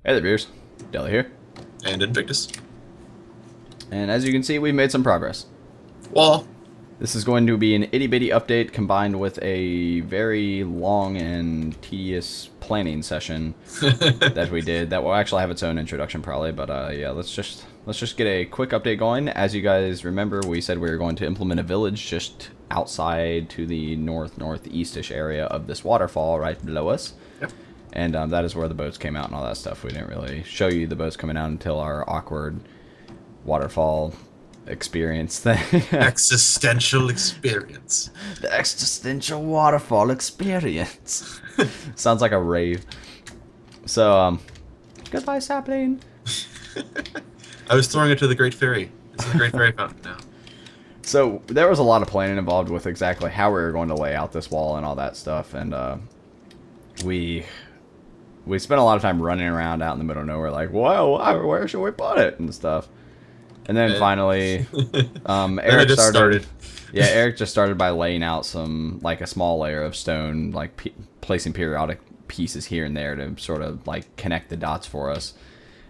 Hey there, viewers. Deli here. And Invictus. And as you can see, we've made some progress. Well, This is going to be an itty-bitty update combined with a very long and tedious planning session that we did. That will actually have its own introduction probably, but yeah, let's just get a quick update going. As you guys remember, we said we were going to implement a village just outside to the northeastish area of this waterfall right below us. Yep. And that is where the boats came out and all that stuff. We didn't really show you the boats coming out until our awkward waterfall experience thing. existential experience. The existential waterfall experience. Sounds like a rave. So, goodbye, sapling. I was throwing it to the Great Fairy. It's the Great Fairy Fountain now. So, there was a lot of planning involved with exactly how we were going to lay out this wall and all that stuff. And, we spent a lot of time running around out in the middle of nowhere like, whoa, where should we put it? And stuff. And then finally, Eric started. Yeah, Eric just started by laying out some, like, a small layer of stone, like placing periodic pieces here and there to sort of like connect the dots for us.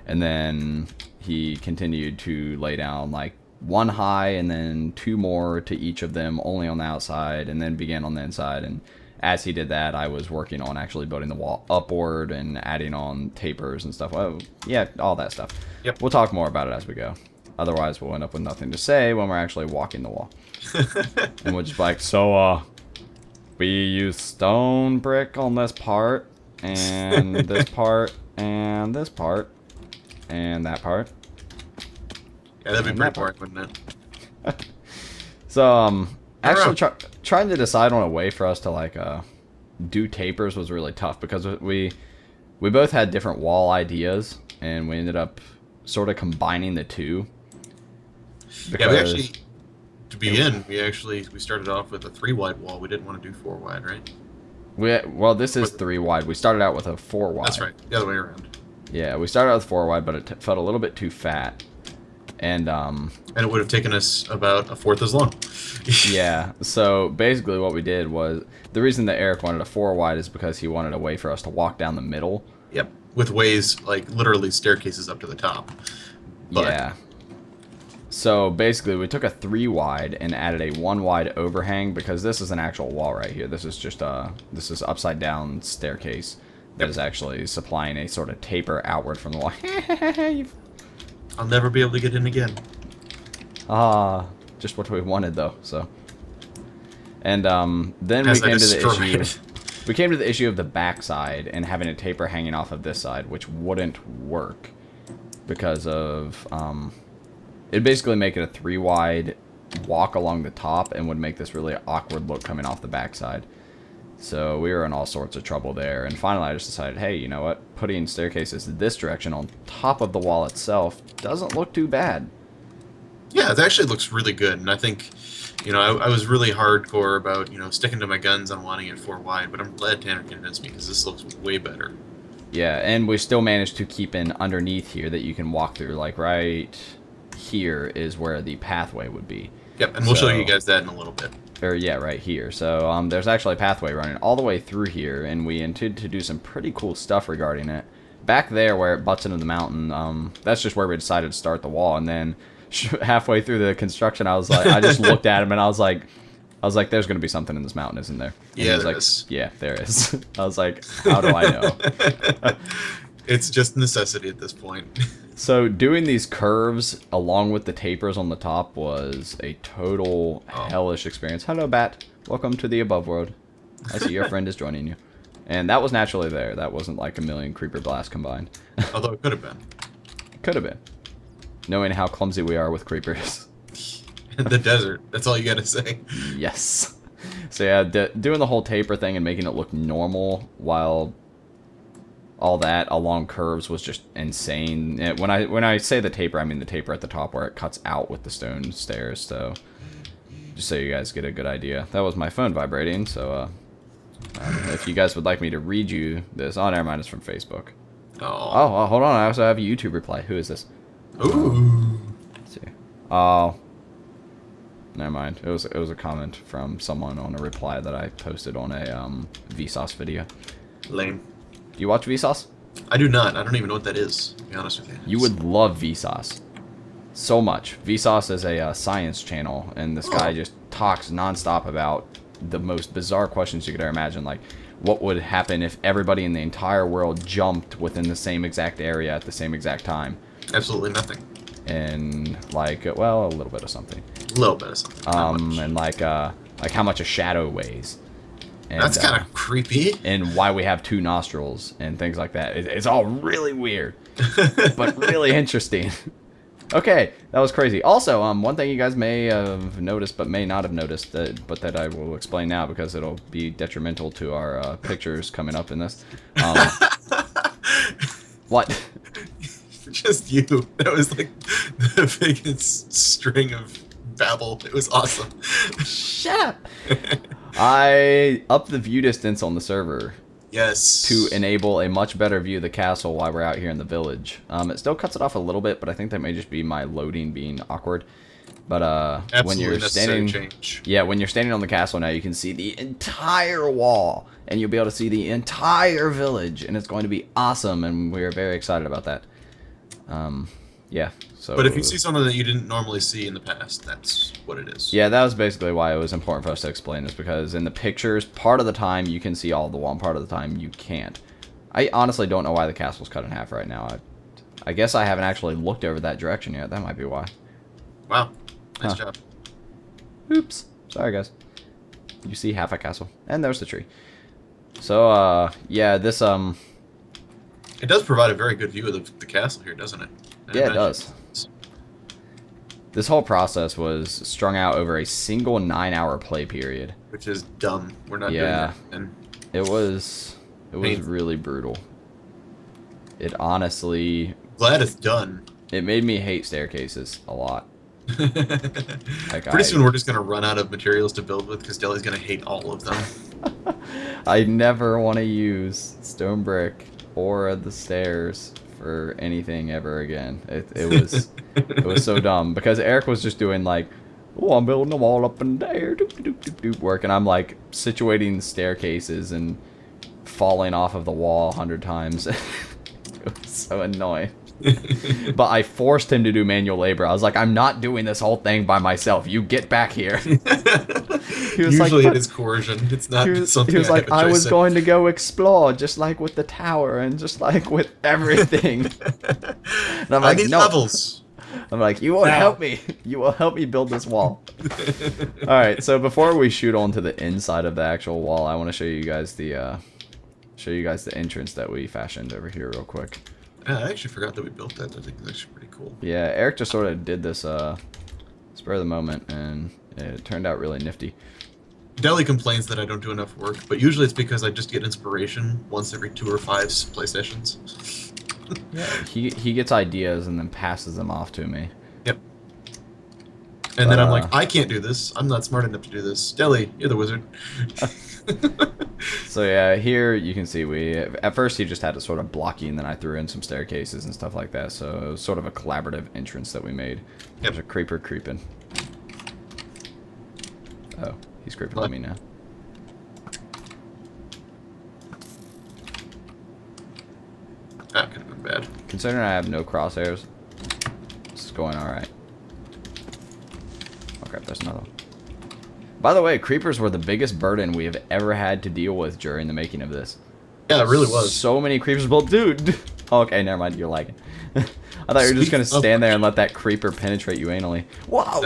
And then he continued to lay down like one high and then two more to each of them, only on the outside, and then begin on the inside. And as he did that, I was working on actually building the wall upward and adding on tapers and stuff. Well, yeah, all that stuff. Yep. We'll talk more about it as we go. Otherwise, we'll end up with nothing to say when we're actually walking the wall. And we'll just be like, so, we use stone brick on this part, and this part, and this part, and that part. Yeah, that'd be pretty boring, wouldn't it? So, actually trying to decide on a way for us to, like, do tapers was really tough, because we both had different wall ideas, and we ended up sort of combining the two. Yeah, we actually, to begin, we started off with a 3-wide wall. We didn't want to do 4-wide, right? Well, this is 3-wide. We started out with a 4-wide. That's right, the other way around. Yeah, we started out with 4-wide, but it felt a little bit too fat. And it would have taken us about a fourth as long. Yeah, so basically what we did was, the reason that Eric wanted a 4-wide is because he wanted a way for us to walk down the middle. Yep, with ways, like, literally staircases up to the top. But yeah. So basically we took a 3-wide and added a 1-wide overhang, because this is an actual wall right here. This is just this is upside down staircase that is actually supplying a sort of taper outward from the wall. I'll never be able to get in again. Just what we wanted though. So, and then As we I came to the destroyed. issue. We came to the issue of the backside and having a taper hanging off of this side, which wouldn't work because of it'd basically make it a 3-wide walk along the top and would make this really awkward look coming off the backside. So we were in all sorts of trouble there, and finally I just decided, hey, you know what? Putting staircases this direction on top of the wall itself doesn't look too bad. Yeah, it actually looks really good, and I think, I was really hardcore about, sticking to my guns on wanting it 4-wide, but I'm glad Tanner convinced me, because this looks way better. Yeah, and we still managed to keep in underneath here that you can walk through, like right here is where the pathway would be. Yep, and we'll show you guys that in a little bit. Or yeah, right here. So there's actually a pathway running all the way through here, and we intend to do some pretty cool stuff regarding it. Back there where it butts into the mountain, that's just where we decided to start the wall, and then halfway through the construction, I was like, I just looked at him and I was like, there's gonna be something in this mountain, isn't there? And yeah, there is. Yeah, there is. I was like, how do I know? It's just necessity at this point. So doing these curves along with the tapers on the top was a total hellish experience. Hello, Bat. Welcome to the above world. I see your friend is joining you. And that was naturally there. That wasn't like a million creeper blasts combined. Although it could have been. Could have been. Knowing how clumsy we are with creepers. The desert. That's all you gotta say. Yes. So yeah, doing the whole taper thing and making it look normal while all that along curves was just insane. When I say the taper, I mean the taper at the top where it cuts out with the stone stairs. So just so you guys get a good idea. That was my phone vibrating. So if you guys would like me to read you this, oh, never mind, it's from Facebook. Oh, hold on, I also have a YouTube reply. Who is this? Ooh. Let's see. Oh, never mind. It was a comment from someone on a reply that I posted on a Vsauce video. Lame. Do you watch Vsauce? I do not. I don't even know what that is, to be honest with you. You would love Vsauce. So much. Vsauce is a science channel, and this guy just talks nonstop about the most bizarre questions you could ever imagine. Like, what would happen if everybody in the entire world jumped within the same exact area at the same exact time? Absolutely nothing. And, like, well, a little bit of something. A little bit of something. And, like how much a shadow weighs. And, that's kind of creepy. And why we have two nostrils and things like that. It's all really weird, but really interesting. Okay, that was crazy. Also, one thing you guys may have noticed, but may not have noticed, but that I will explain now because it'll be detrimental to our pictures coming up in this. What? Just you. That was like the biggest string of babble. It was awesome. Shut up. I upped the view distance on the server. Yes. To enable a much better view of the castle while we're out here in the village. It still cuts it off a little bit, but I think that may just be my loading being awkward. But when you're standing, when you're standing on the castle now, you can see the entire wall, and you'll be able to see the entire village, and it's going to be awesome, and we're very excited about that. Yeah. So, but if you see something that you didn't normally see in the past, that's what it is. Yeah, that was basically why it was important for us to explain this, because in the pictures, part of the time you can see all of the wall, and part of the time you can't. I honestly don't know why the castle's cut in half right now. I guess I haven't actually looked over that direction yet. That might be why. Wow. Nice job. Oops. Sorry, guys. You see half a castle. And there's the tree. So, yeah, this, It does provide a very good view of the castle here, doesn't it? Yeah, it does. This whole process was strung out over a single 9-hour play period. Which is dumb. We're not doing that. And it was really brutal. It honestly... Glad it's done. It made me hate staircases a lot. Pretty soon we're just going to run out of materials to build with because Deli's going to hate all of them. I never want to use stone brick or the stairs for anything ever again. It was so dumb because Eric was just doing like, oh, I'm building a wall up in there, doop, doop, doop, doop, work, and I'm like situating staircases and falling off of the wall 100 times. It was so annoying. But I forced him to do manual labor. I was like, I'm not doing this whole thing by myself. You get back here. Usually it is coercion. It's not something he was like, I was going to go explore, just like with the tower and just like with everything. And I'm like, no. Levels. I'm like, you won't help me. You will help me build this wall. All right. So before we shoot on to the inside of the actual wall, I want to show you guys the entrance that we fashioned over here real quick. Yeah, I actually forgot that we built that. I think that's actually pretty cool. Yeah, Eric just sort of did this spur of the moment, and it turned out really nifty. Deli complains that I don't do enough work, but usually it's because I just get inspiration once every 2 or 5 play sessions. Yeah, he gets ideas and then passes them off to me. Yep. And then I'm like, I can't do this. I'm not smart enough to do this. Deli, you're the wizard. So yeah, here you can see at first he just had it sort of blocky, and then I threw in some staircases and stuff like that. So it was sort of a collaborative entrance that we made. Yep. There's a creeper creeping. Oh, he's creeping on me now. That could have been bad. Considering I have no crosshairs, this is going alright. Okay, there's another one. By the way, creepers were the biggest burden we have ever had to deal with during the making of this. Yeah, it really was. So many creepers. Well, dude. Okay, never mind. You're lagging. I thought you were just going to stand there and let that creeper penetrate you anally. Wow.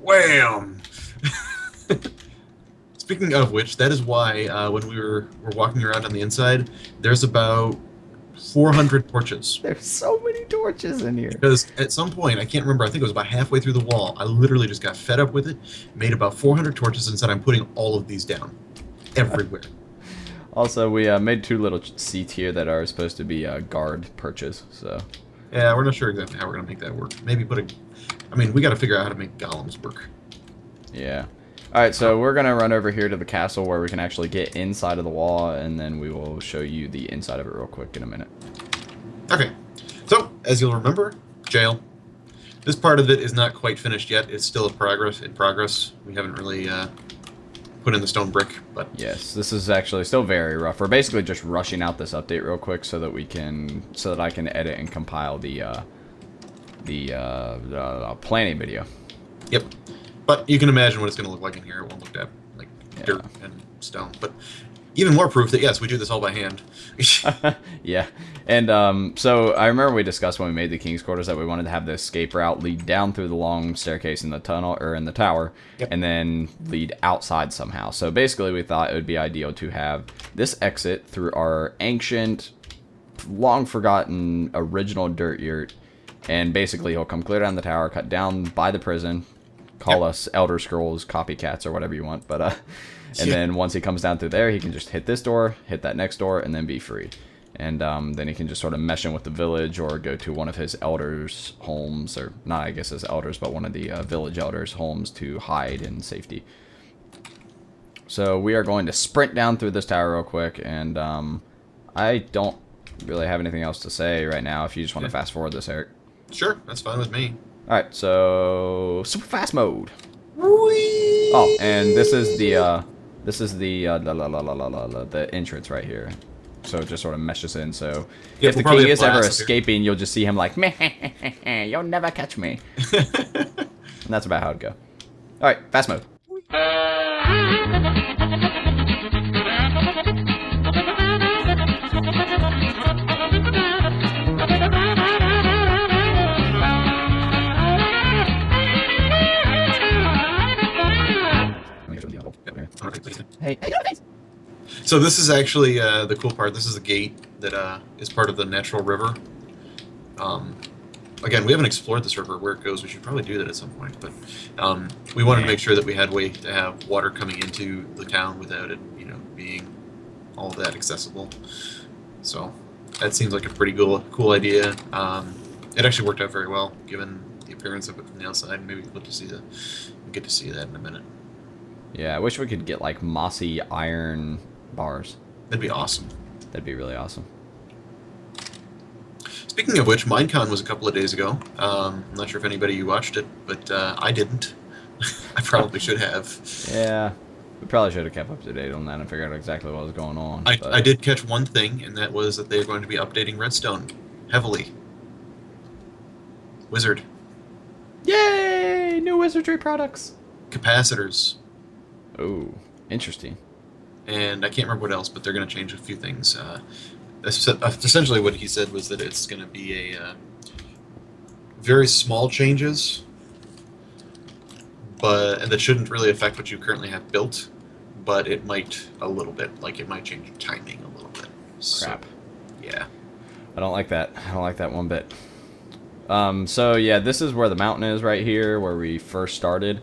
Wham! Speaking of which, that is why when we're walking around on the inside, there's about 400 torches. There's so many torches in here. Because at some point, I can't remember, I think it was about halfway through the wall, I literally just got fed up with it, made about 400 torches, and said I'm putting all of these down. Everywhere. Also, we made 2 little seats here that are supposed to be guard perches, so... Yeah, we're not sure exactly how we're going to make that work. Maybe put a... I mean, we got to figure out how to make golems work. Yeah. Alright, so we're going to run over here to the castle where we can actually get inside of the wall, and then we will show you the inside of it real quick in a minute. Okay. So, as you'll remember, jail. This part of it is not quite finished yet. It's still in progress. We haven't really put in the stone brick. But yes, this is actually still very rough. We're basically just rushing out this update real quick so that I can edit and compile the planning video. Yep. But you can imagine what it's going to look like in here. It won't look that like dirt and stone. But even more proof that, yes, we do this all by hand. Yeah. And so I remember we discussed when we made the King's Quarters that we wanted to have the escape route lead down through the long staircase in the tunnel, or in the tower, and then lead outside somehow. So basically we thought it would be ideal to have this exit through our ancient, long-forgotten, original dirt yurt. And basically he'll come clear down the tower, cut down by the prison, call us Elder Scrolls copycats or whatever you want, but and then once he comes down through there, he can just hit this door, hit that next door, and then be free. And then he can just sort of mesh in with the village, or go to one of his elders' homes, or not, I guess his elders, but one of the village elders' homes to hide in safety. So we are going to sprint down through this tower real quick, and I don't really have anything else to say right now. If you just want to fast forward this, Eric. Sure, that's fine with me. Alright, so super fast mode. Whee! Oh, and this is the entrance right here. So it just sort of meshes in. So if the king is ever escaping, you'll just see him like, meh, you'll never catch me. And that's about how it'd go. Alright, fast mode. Hey, so this is actually the cool part. This is a gate that is part of the natural river. Again, we haven't explored this river, where it goes. We should probably do that at some point. But we wanted to make sure that we had a way to have water coming into the town without it, being all that accessible. So that seems like a pretty cool idea. It actually worked out very well, given the appearance of it from the outside. Maybe we'll get to see that in a minute. Yeah, I wish we could get like mossy iron bars. That'd be awesome. That'd be really awesome. Speaking of which, Minecon was a couple of days ago. I'm not sure if anybody you watched it, but I didn't. I probably should have. Yeah, we probably should have kept up to date on that and figured out exactly what was going on. I did catch one thing, and that was that they're going to be updating Redstone heavily. Wizard. Yay! New wizardry products. Capacitors. Oh, interesting. And I can't remember what else, but they're going to change a few things. Essentially what he said was that it's going to be a very small changes, and that shouldn't really affect what you currently have built, but it might a little bit. Like, it might change your timing a little bit. Crap. So, yeah. I don't like that. I don't like that one bit. So yeah, this is where the mountain is right here, where we first started.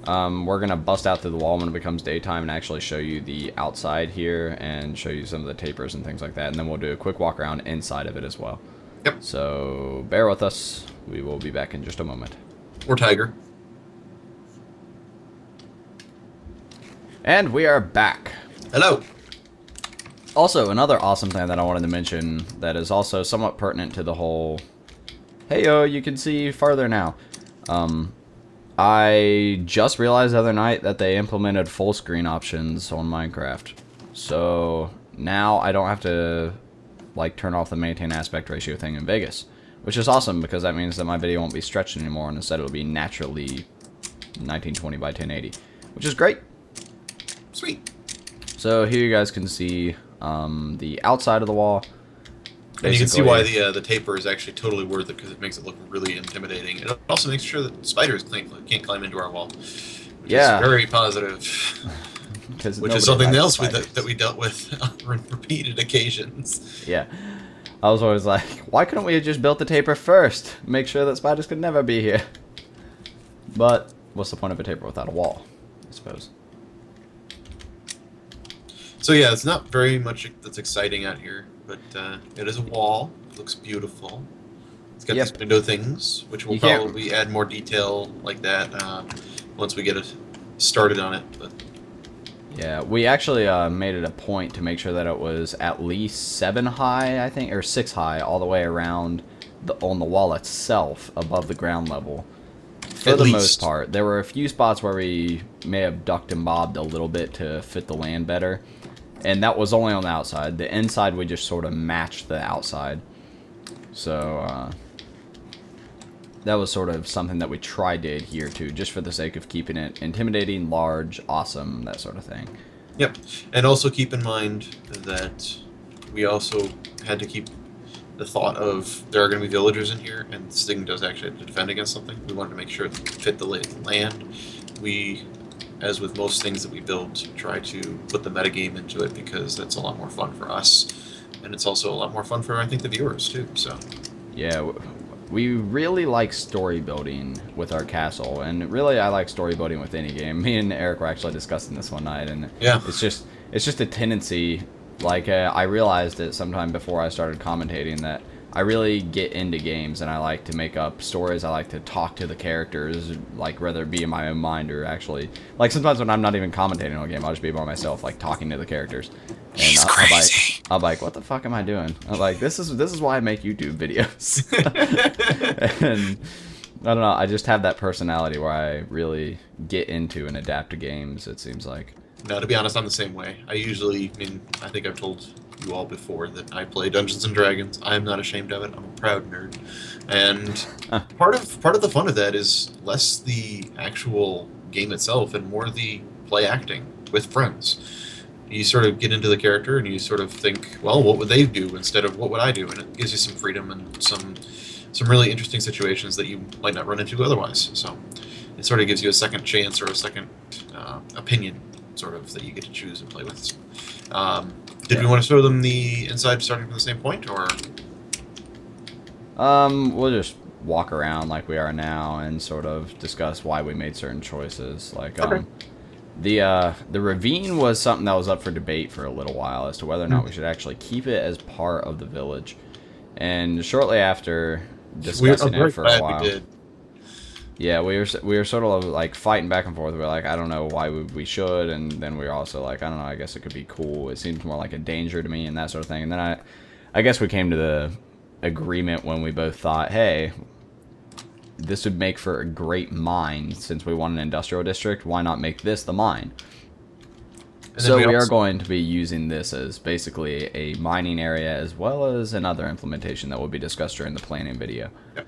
We're going to bust out through the wall when it becomes daytime and actually show you the outside here and show you some of the tapers and things like that. And then we'll do a quick walk around inside of it as well. Yep. So bear with us. We will be back in just a moment. Or tiger. And we are back. Hello. Also, another awesome thing that I wanted to mention that is also somewhat pertinent to the whole, hey-o, you can see farther now. I just realized the other night that they implemented full screen options on Minecraft. So now I don't have to like turn off the maintain aspect ratio thing in Vegas, which is awesome because that means that my video won't be stretched anymore and instead it will be naturally 1920 by 1080, which is great. Sweet. So here you guys can see the outside of the wall. And you can see why the taper is actually totally worth it, because it makes it look really intimidating. It also makes sure that spiders can't climb into our wall, which is very positive. Which is something else that we dealt with on repeated occasions. Yeah. I was always like, why couldn't we have just built the taper first? Make sure that spiders could never be here. But what's the point of a taper without a wall, I suppose? So yeah, it's not very much that's exciting out here, but it is a wall. It looks beautiful. It's got these window things, which will probably add more detail like that once we get it started on it. But yeah, we actually made it a point to make sure that it was at least 7 high, I think, or 6 high, all the way around on the wall itself, above the ground level, For the most part. There were a few spots where we may have ducked and bobbed a little bit to fit the land better. And that was only on the outside. The inside, we just sort of matched the outside. So, that was sort of something that we tried to adhere to, just for the sake of keeping it intimidating, large, awesome, that sort of thing. Yep. And also keep in mind that we also had to keep the thought of there are going to be villagers in here, and this thing does actually have to defend against something. We wanted to make sure it fit the land. We, as with most things that we build, try to put the metagame into it because that's a lot more fun for us. And it's also a lot more fun for, I think, the viewers, too. So, yeah, we really like story building with our castle, and really I like story building with any game. Me and Eric were actually discussing this one night, and yeah, it's just a tendency. Like, I realized it sometime before I started commentating that I really get into games and I like to make up stories. I like to talk to the characters, like, whether it be in my own mind or actually, like, sometimes when I'm not even commentating on a game, I'll just be by myself, like, talking to the characters. And I'll be like, what the fuck am I doing? I'm like, this is why I make YouTube videos. And I don't know, I just have that personality where I really get into and adapt to games, it seems like. No, to be honest, I'm the same way. I think I've told you all before that I play Dungeons and Dragons. I am not ashamed of it. I'm a proud nerd. And part of the fun of that is less the actual game itself and more the play acting with friends. You sort of get into the character and you sort of think, well, what would they do instead of what would I do? And it gives you some freedom and some really interesting situations that you might not run into otherwise. So it sort of gives you a second chance or a second opinion, sort of, that you get to choose and play with. Did we want to show them the inside starting from the same point, or? We'll just walk around like we are now and sort of discuss why we made certain choices. Like, okay. The ravine was something that was up for debate for a little while as to whether or not we should actually keep it as part of the village. And shortly after discussing it for a while, yeah, we were sort of like fighting back and forth. We were like, I don't know why we should, and then we were also like, I don't know, I guess it could be cool. It seems more like a danger to me and that sort of thing. And then I guess we came to the agreement when we both thought, hey, this would make for a great mine. Since we want an industrial district, why not make this the mine? So we are going to be using this as basically a mining area as well as another implementation that will be discussed during the planning video. Yep.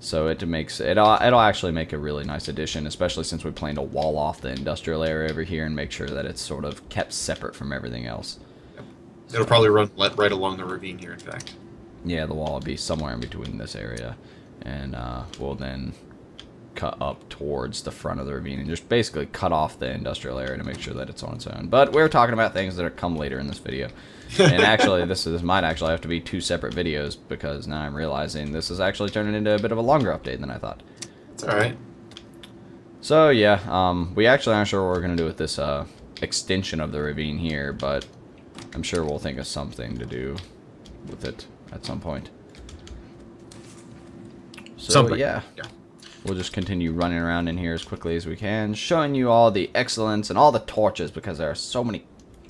So it'll actually make a really nice addition, especially since we plan to wall off the industrial area over here and make sure that it's sort of kept separate from everything else. Yep. It'll probably run right along the ravine here, in fact. Yeah, the wall will be somewhere in between this area, and we'll then cut up towards the front of the ravine and just basically cut off the industrial area to make sure that it's on its own. But we're talking about things that come later in this video. And actually, this might actually have to be two separate videos, because now I'm realizing this is actually turning into a bit of a longer update than I thought. It's alright. So yeah, we actually aren't sure what we're going to do with this extension of the ravine here, but I'm sure we'll think of something to do with it at some point. So yeah. We'll just continue running around in here as quickly as we can, showing you all the excellence and all the torches, because there are so many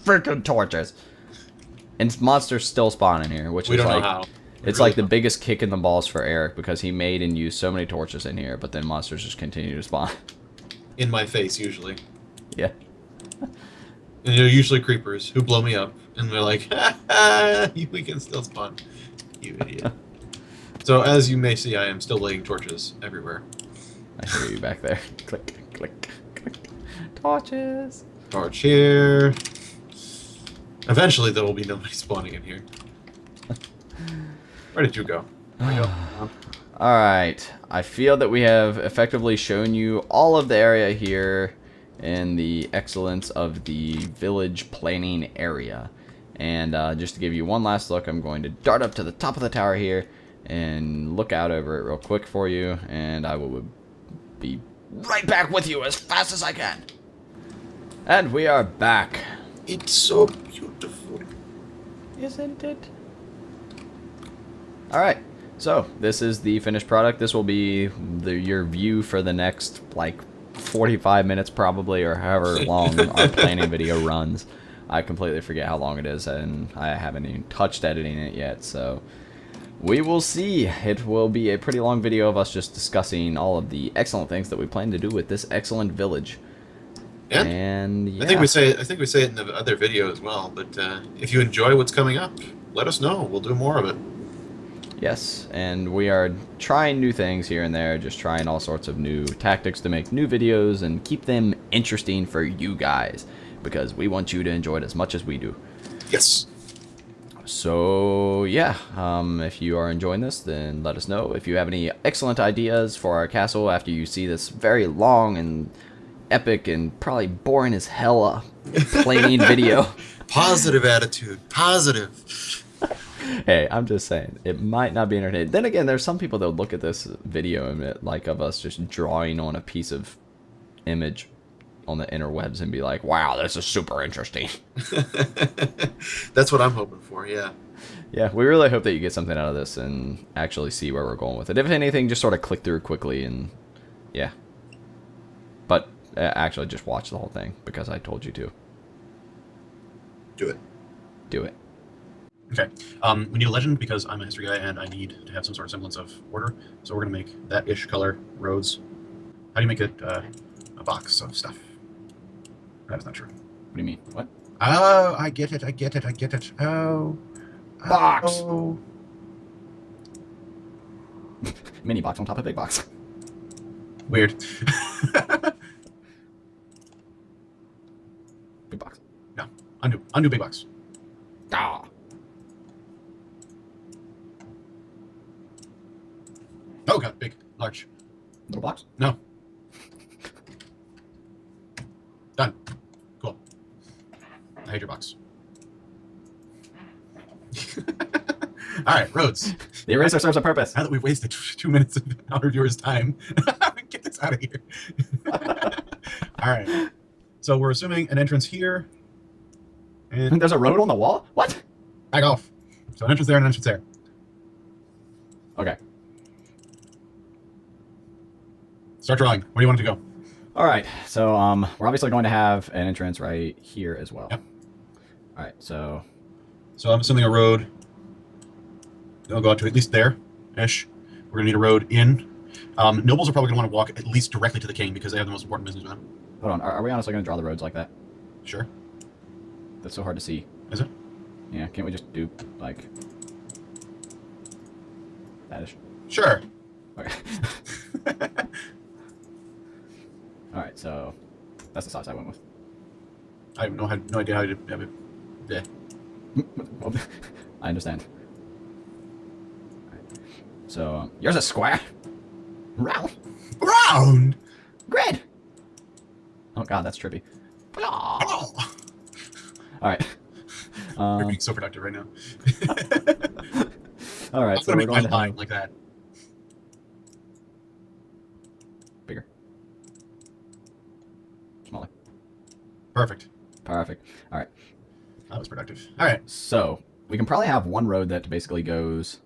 freaking torches. And monsters still spawn in here, which is like, it's like the biggest kick in the balls for Eric, because he made and used so many torches in here, but then monsters just continue to spawn. In my face, usually. Yeah. And they're usually creepers who blow me up, and they're like, ha ha, we can still spawn. You idiot. So, as you may see, I am still laying torches everywhere. I hear you back there. Click, click, click. Torches. Torch here. Eventually, there will be nobody spawning in here. Where did you go? Alright. I feel that we have effectively shown you all of the area here and the excellence of the village planning area. And just to give you one last look, I'm going to dart up to the top of the tower here and look out over it real quick for you, and I will be right back with you as fast as I can. And we are back. It's so beautiful. Isn't it? Alright, so this is the finished product. This will be your view for the next, like, 45 minutes probably, or however long our planning video runs. I completely forget how long it is, and I haven't even touched editing it yet, so We will see. It will be a pretty long video of us just discussing all of the excellent things that we plan to do with this excellent village. And yeah. I think we say it in the other video as well. But if you enjoy what's coming up, let us know. We'll do more of it. Yes, and we are trying new things here and there, just trying all sorts of new tactics to make new videos and keep them interesting for you guys, because we want you to enjoy it as much as we do. Yes. So yeah, if you are enjoying this, then let us know. If you have any excellent ideas for our castle after you see this very long and epic and probably boring as hell planing video. Positive attitude. Positive. Hey, I'm just saying, it might not be entertaining. Then again, there's some people that would look at this video and like of us just drawing on a piece of image on the interwebs and be like, wow, this is super interesting. That's what I'm hoping for, yeah. Yeah, we really hope that you get something out of this and actually see where we're going with it. If anything, just sort of click through quickly and yeah. But actually just watch the whole thing because I told you to. Do it. Do it. Okay. We need a legend because I'm a history guy and I need to have some sort of semblance of order. So we're going to make that-ish color roads. How do you make it a box of stuff? That's not true. What do you mean? What? Oh, I get it. I get it. I get it. Oh. Box! Oh. Mini box on top of big box. Weird. Big box. No. Undo. Undo big box. Ah. Oh, God. Big. Large. Little box? No. Done. Cool. I hate your box. All right, roads. The eraser serves a purpose. Now that we've wasted 2 minutes of our viewers' time, get this out of here. All right. So we're assuming an entrance here. And There's a road on the wall? What? back off. So an entrance there and an entrance there. Okay. Start drawing. Where do you want it to go? All right. So we're obviously going to have an entrance right here as well. Yep. All right. So I'm assuming a road. It'll go out to at least there-ish. We're going to need a road in. Nobles are probably going to want to walk at least directly to the king because they have the most important business with them. hold on. Are we honestly going to draw the roads like that? Sure. That's so hard to see. Is it? Yeah. Can't we just do like that-ish? Sure. Okay. All right. So that's the size I went with. I have no idea how to have it. Yeah. I understand. Alright. So, yours is square. Round. Round! Grid. Oh god, that's trippy. Oh. Alright. You're being so productive right now. Alright, I'm so going we're to going make to my line have like that. bigger. Smaller. Perfect. Perfect. Alright. That was productive. All right. So, we can probably have one road that basically goes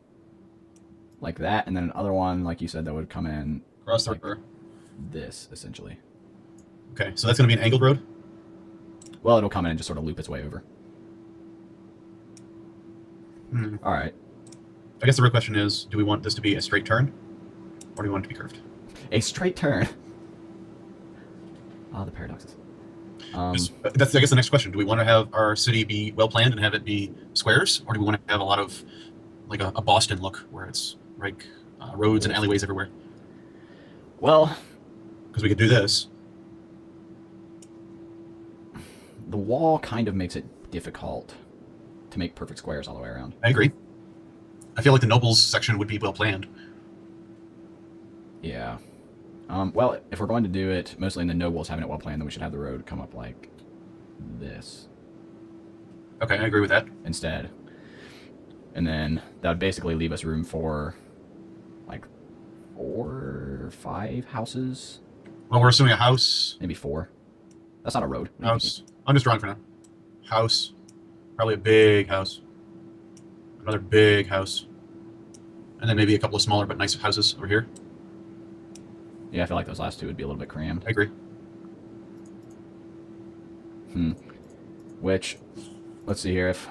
like that, and then another one, like you said, that would come in Cross the like river. this, essentially. Okay, so that's going to be an angled road? Well, it'll come in and just sort of loop its way over. Hmm. Alright. I guess the real question is, do we want this to be a straight turn? Or do we want it to be curved? A straight turn. Ah, the paradoxes. That's, I guess, the next question. Do we want to have our city be well planned and have it be squares, or do we want to have a lot of, like a Boston look, where it's like roads and alleyways everywhere? Well, Because we could do this. the wall kind of makes it difficult to make perfect squares all the way around. I agree. I feel like the nobles section would be well planned. Yeah. Well, if we're going to do it mostly in the nobles having it well planned, then we should have the road come up like this Okay, I agree with that. instead. And then that would basically leave us room for like 4 or 5 houses. Well, we're assuming a house. Maybe 4. That's not a road. House. I'm just drawing for now. House. Probably a big house. Another big house. And then maybe a couple of smaller but nice houses over here. Yeah, I feel like those last 2 would be a little bit crammed. I agree. Which, let's see here if...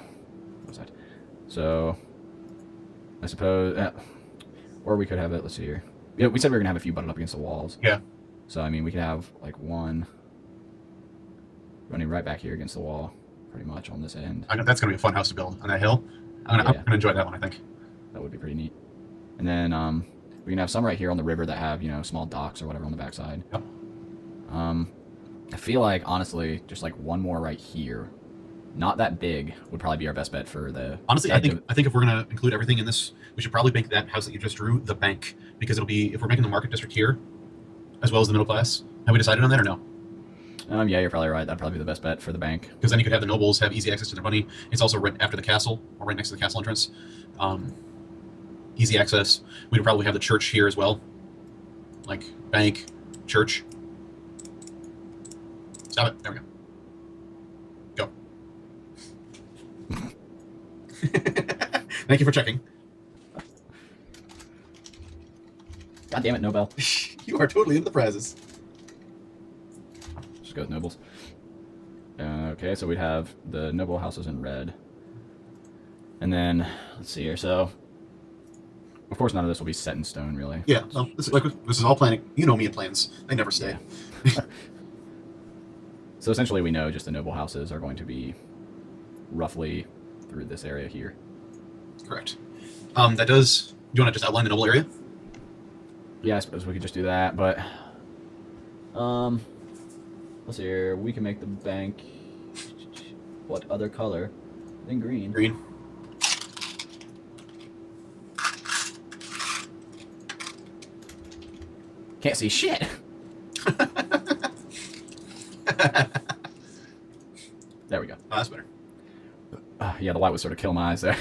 What's that? So, I suppose, or we could have it. Let's see here. Yeah, we said we were gonna have a few butted up against the walls. Yeah. So I mean, we could have like one running right back here against the wall, pretty much on this end. I know that's gonna be a fun house to build on that hill. I'm gonna enjoy that one, I think. That would be pretty neat. And then we can have some right here on the river that have small docks or whatever on the backside. Yep. I feel like honestly, just like one more right here, not that big, would probably be our best bet for the. Honestly, I think if we're gonna include everything in this, we should probably make that house that you just drew the bank, because it'll be, if we're making the market district here, as well as the middle class. Have we decided on that or no? Yeah, you're probably right. That'd probably be the best bet for the bank. Because then you could have the nobles have easy access to their money. It's also right after the castle, or right next to the castle entrance. Easy access. We'd probably have the church here as well. Like, bank, church. Stop it. There we go. Go. Thank you for checking. God damn it, Nobel. You are totally into the prizes. Just go with nobles. Okay, so we'd have the noble houses in red. And then, let's see here. So, of course, none of this will be set in stone, really. Yeah, no, this is all planning. You know me and plans. They never stay. Yeah. So essentially, we know just the noble houses are going to be roughly through this area here. Correct. That does. Do you want to just outline the noble area? Yeah, I suppose we could just do that, but let's see here. We can make the bank what other color than green? Green. Can't see shit. There we go. Oh, that's better. Yeah, the light would sort of kill my eyes there.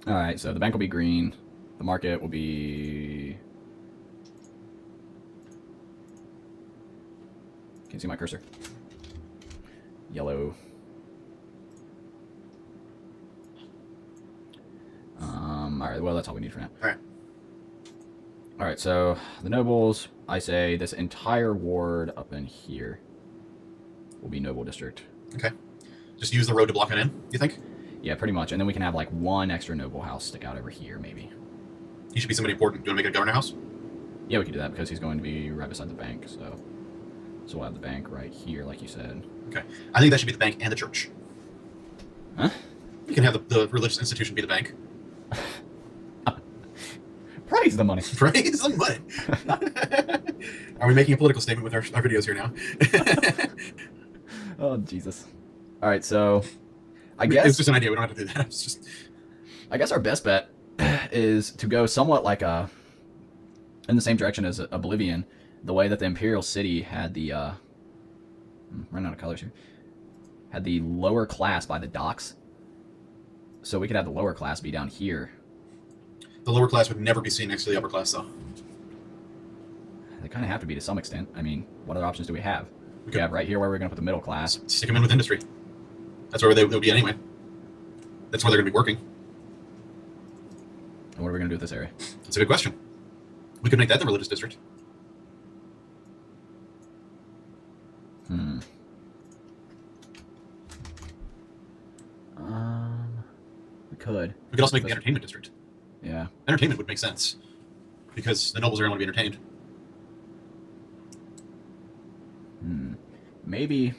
All right, so the bank will be green. The market will be. Can you see my cursor? Yellow. All right. Well, that's all we need for now. All right. All right. So the nobles, I say this entire ward up in here will be noble district. Okay. Just use the road to block it in, you think? Yeah, pretty much. And then we can have like one extra noble house stick out over here, maybe. He should be somebody important. Do you want to make it a governor house? Yeah, we can do that because he's going to be right beside the bank. So we'll have the bank right here, like you said. Okay. I think that should be the bank and the church. Huh? You can have the religious institution be the bank. Praise the money. Praise the money. Are we making a political statement with our videos here now? Oh, Jesus. All right, so I It's guess just an idea. We don't have to do that. It's just. I guess our best bet is to go somewhat like in the same direction as Oblivion, the way that the Imperial City had the running out of colors here, had the lower class by the docks. So we could have the lower class be down here. The lower class would never be seen next to the upper class, though. They kind of have to be to some extent. I mean, what other options do we have? We could- have right here where we're going to put the middle class. Stick them in with industry. That's where they would be anyway. That's where they're going to be working. And what are we going to do with this area? That's a good question. We could make that the religious district. We could. We could also make the entertainment district. Yeah. Entertainment would make sense because the nobles are going to be entertained. Maybe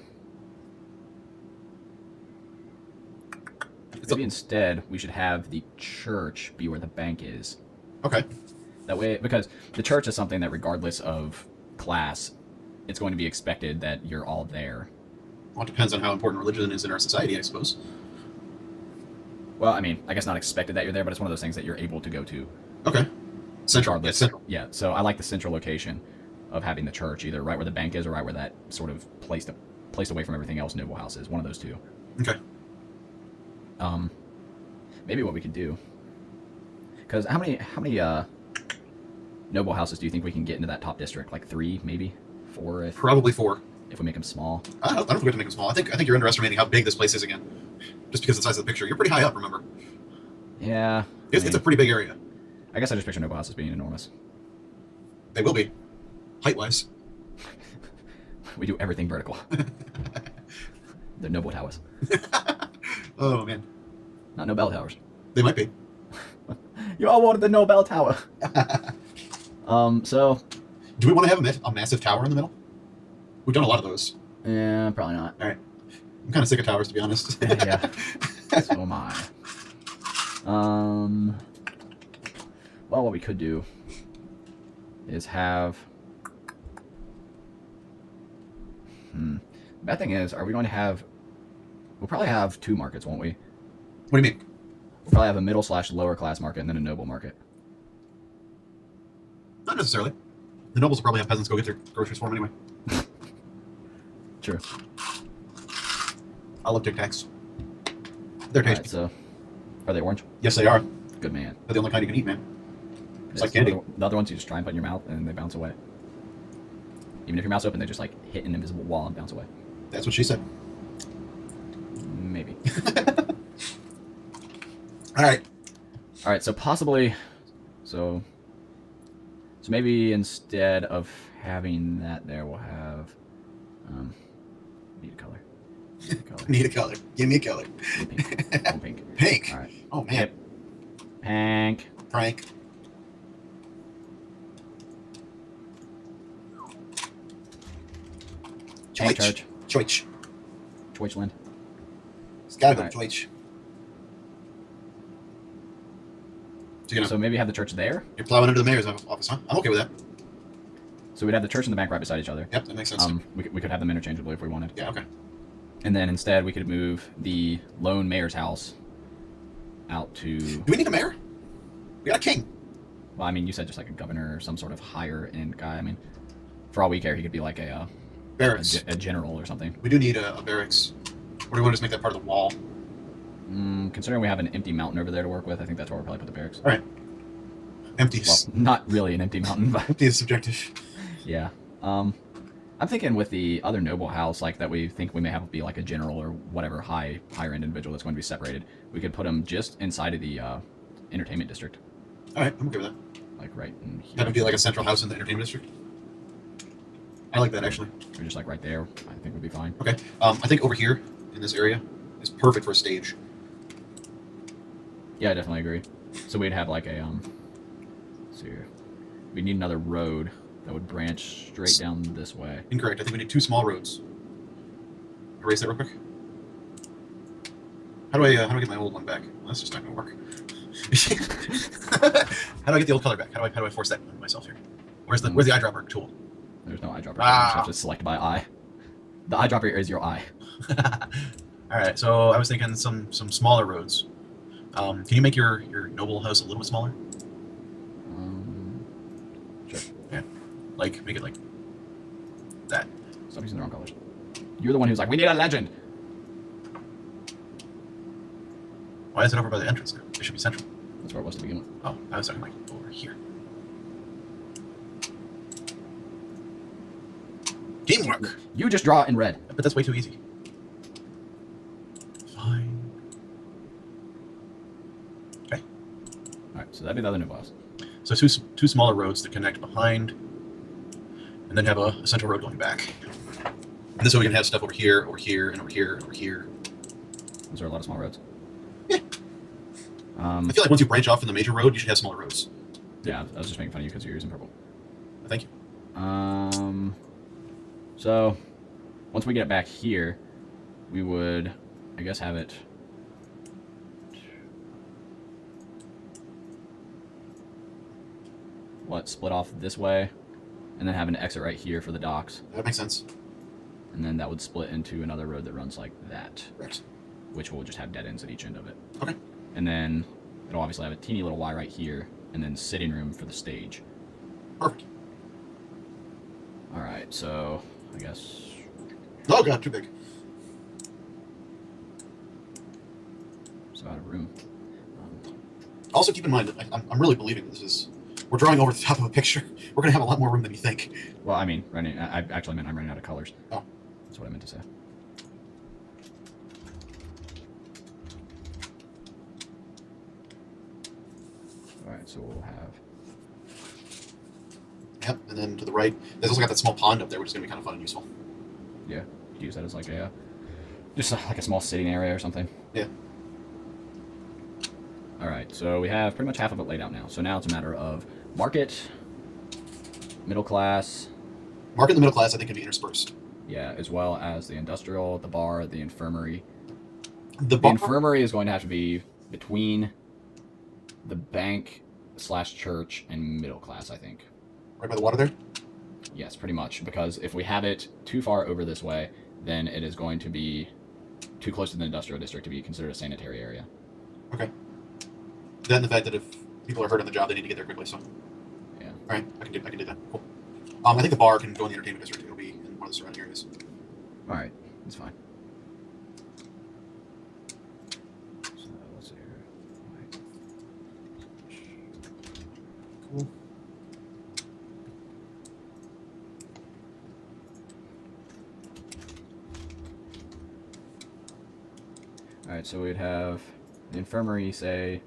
instead we should have the church be where the bank is. Okay. That way, because the church is something that regardless of class, it's going to be expected that you're all there. Well, it depends on how important religion is in our society, I suppose. Well, I mean, I guess not expected that you're there, but it's one of those things that you're able to go to. Okay. Central. Regardless. Yeah, central. Yeah, so I like the central location of having the church, either right where the bank is or right where that sort of placed away from everything else noble house is. One of those two. Okay. Maybe what we could do, because how many noble houses do you think we can get into that top district? Like 3, maybe 4, Probably 4. if we make them small. I don't think we have to make them small. I think you're underestimating how big this place is again, just because of the size of the picture. You're pretty high up, remember? Yeah. It's a pretty big area. I guess I just picture noble houses being enormous. They will be, height-wise. We do everything vertical. They're noble towers, Oh man, not Nobel towers. they might be. You all wanted the Nobel Tower. So, Do we want to have a massive tower in the middle? We've done a lot of those. yeah, probably not. All right. I'm kind of sick of towers, to be honest. Yeah. So am I. Well, what we could do is have. Bad thing is, are we going to have? We'll probably have 2 markets, won't we? What do you mean? We'll probably have a middle/lower class market and then a noble market. Not necessarily. The nobles will probably have peasants go get their groceries for them anyway. True. I love Tic Tacs. They're tasty. Alright, so are they orange? Yes, they are. Good man. They're the only kind you can eat, man. It's like The candy. other ones you just try and put in your mouth and they bounce away. Even if your mouth's open, they just like hit an invisible wall and bounce away. That's what she said. Maybe. All right. All right, so possibly, so maybe instead of having that there, we'll have need a color. Need a color. Need a color. Give me a color. Pink. Oh, pink. Pink. All right. Oh man. Yep. Pink. Prank. Pink church. Choich. Deutschland. It's gotta go All right. Choich. So So maybe have the church there. you're plowing into the mayor's office, huh? I'm okay with that. So we'd have the church and the bank right beside each other. Yep, that makes sense. We could have them interchangeably if we wanted. Yeah, okay. And then instead we could move the lone mayor's house out to. Do we need a mayor? We got a king. Well, I mean, you said just like a governor or some sort of higher end guy. I mean, for all we care, he could be like a Barracks. general or something. We do need a barracks. Or do we want to just make that part of the wall? Considering we have an empty mountain over there to work with, I think that's where we'll probably put the barracks. All right. Empty. Well, not really an empty mountain, but Empty is subjective. yeah. I'm thinking with the other noble house, like that we think we may have be like a general or whatever higher end individual that's going to be separated. We could put him just inside of the entertainment district, All right, I'm okay with that. like right in here. Have it be like a central house in the entertainment district. I like that actually. Or just like right there. I think would be fine. Okay. I think over here in this area is perfect for a stage. Yeah, I definitely agree. So we'd have like a let's see here. We need another road that would branch straight down this way. Incorrect. I think we need 2 small roads. Erase that real quick. How do I get my old one back? Well, that's just not gonna work. How do I get the old color back? How do I force that on myself here? Where's the eyedropper tool? There's no eyedropper. You Ah. just have to select by eye. The eyedropper is your eye. All right. So I was thinking some smaller roads. Can you make your noble house a little bit smaller? Sure. Yeah. Like make it like that. Stop using the wrong colors. You're the one who's like, we need a legend. Why is it over by the entrance now? It should be central. That's where it was to begin with. Oh, I was talking like over here. Teamwork. You just draw in red. But that's way too easy. Fine. Okay. All right, so that'd be the other noble house. So two smaller roads that connect behind, and then have a central road going back. And this way we can have stuff over here, over here, and over here, and over here. Those are a lot of small roads. Yeah. I feel like once you branch off from the major road, you should have smaller roads. Yeah, I was just making fun of you because you're using purple. Thank you. So once we get it back here, we would, I guess, have it. Split off this way, and then have an exit right here for the docks, That makes sense. and then that would split into another road that runs like that, Correct. which will just have dead ends at each end of it. Okay. And then it'll obviously have a teeny little Y right here, and then sitting room for the stage. Perfect. All right, so I guess Oh god, too big. so out of room. Also keep in mind that I'm really believing this is... We're drawing over the top of a picture. We're going to have a lot more room than you think. Well, I mean, I actually meant I'm running out of colors. Oh. That's what I meant to say. All right, so we'll have. Yep, and then to the right, there's also got that small pond up there, which is going to be kind of fun and useful. Yeah, use that as like a just like a small sitting area or something. Yeah. All right. So we have pretty much half of it laid out now. So now it's a matter of market, middle class, Market in the middle class, I think, can be interspersed. yeah, as well as the industrial, the bar, the infirmary. The The bar, infirmary is going to have to be between the bank / church and middle class, I think. right by the water there? Yes, pretty much. Because if we have it too far over this way, then it is going to be too close to the industrial district to be considered a sanitary area. Okay. Then the fact that if people are hurt on the job, they need to get there quickly, so. Yeah. Alright, I can do that. Cool. I think the bar can go in the entertainment district. It'll be in one of the surrounding areas. Alright, that's fine. So let's see here. Cool. Alright, so we'd have the infirmary, say,